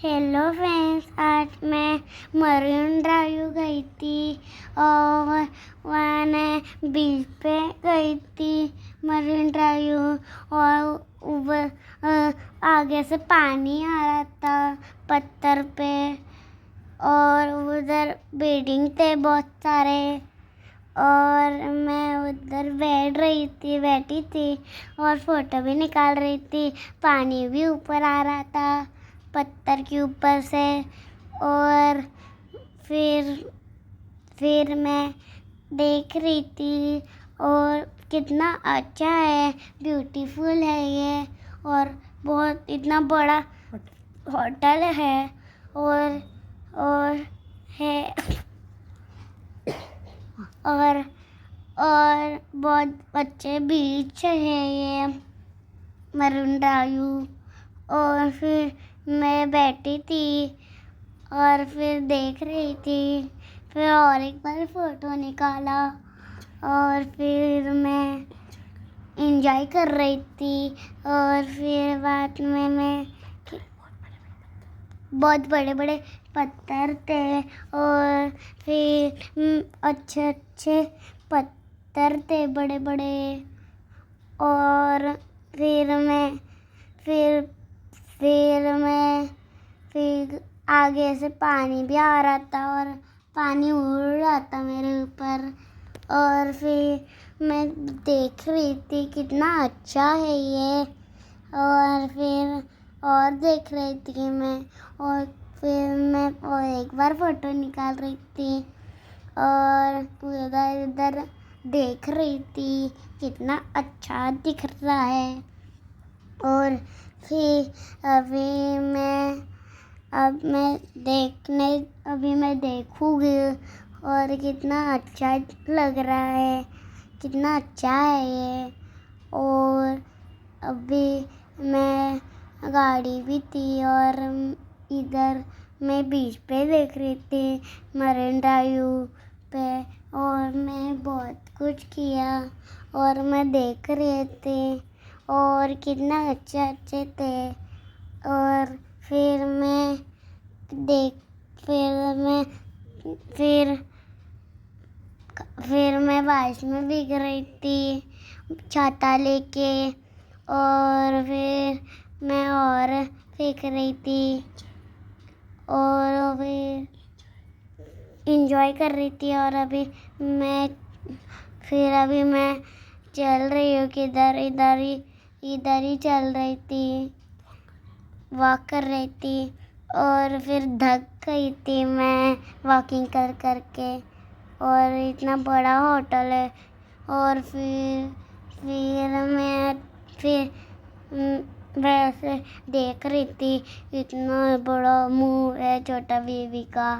Hello friends, आज मैं marine drive गई थी और मैंने बीच पे गई थी मरीन ड्राइव। और ऊपर आगे से पानी आ रहा था पत्थर पे, और उधर बिल्डिंग थे बहुत सारे, और मैं उधर बैठी थी और फोटो भी निकाल रही थी। पानी भी ऊपर आ रहा था पत्थर के ऊपर से। और फिर मैं देख रही थी, और कितना अच्छा है, ब्यूटीफुल है ये। और बहुत इतना बड़ा होटल है और है और बहुत अच्छे बीच है ये मरीन ड्राइव। और फिर मैं बैठी थी और फिर देख रही थी, फिर और एक बार फोटो निकाला और फिर मैं एंजॉय कर रही थी। और फिर बाद में मैं बहुत बड़े बड़े पत्थर थे, और फिर अच्छे अच्छे पत्थर थे बड़े बड़े। और फिर आगे से पानी भी आ रहा था और पानी उड़ रहा था मेरे ऊपर। और फिर मैं देख रही थी कितना अच्छा है ये। और देख रही थी मैं, और फिर मैं और एक बार फोटो निकाल रही थी और उधर उधर देख रही थी कितना अच्छा दिख रहा है। और फिर अभी मैं देखूँगी और कितना अच्छा लग रहा है, कितना अच्छा है ये। और अभी मैं गाड़ी भी थी और इधर मैं बीच पे देख रही थी मरीन ड्राइव पे, और मैं बहुत कुछ किया और मैं देख रही थी और कितना अच्छे थे। और फिर मैं बारिश में भीग रही थी छाता लेके, और फिर मैं और देख रही थी और फिर एंजॉय कर रही थी। और अभी मैं चल रही हूँ, किधर इधर ही चल रही थी, वॉक कर रही थी। और फिर थक गई थी मैं वॉकिंग कर करके, और इतना बड़ा होटल है। और फिर वैसे देख रही थी इतना बड़ा मुंह है छोटा बेबी का,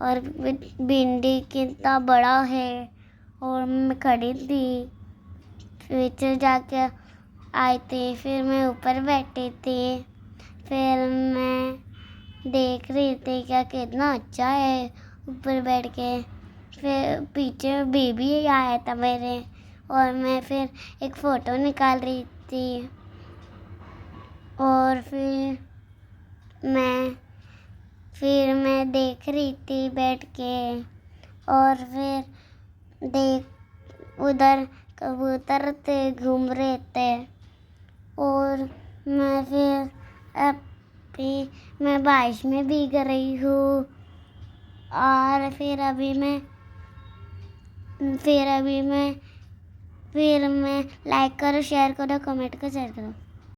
और भिंडी कितना बड़ा है। और मैं खड़ी थी, फिर जाके आई थी, फिर मैं ऊपर बैठी थी, फिर मैं देख रही थी क्या कितना अच्छा है ऊपर बैठ के। फिर पीछे बेबी आया था मेरे, और मैं फिर एक फ़ोटो निकाल रही थी। और मैं देख रही थी बैठ के, और फिर उधर कबूतर थे घूम रहे थे। और मैं बारिश में भीग रही हूँ। और फिर लाइक करो, शेयर करो, कमेंट करो, शेयर करो।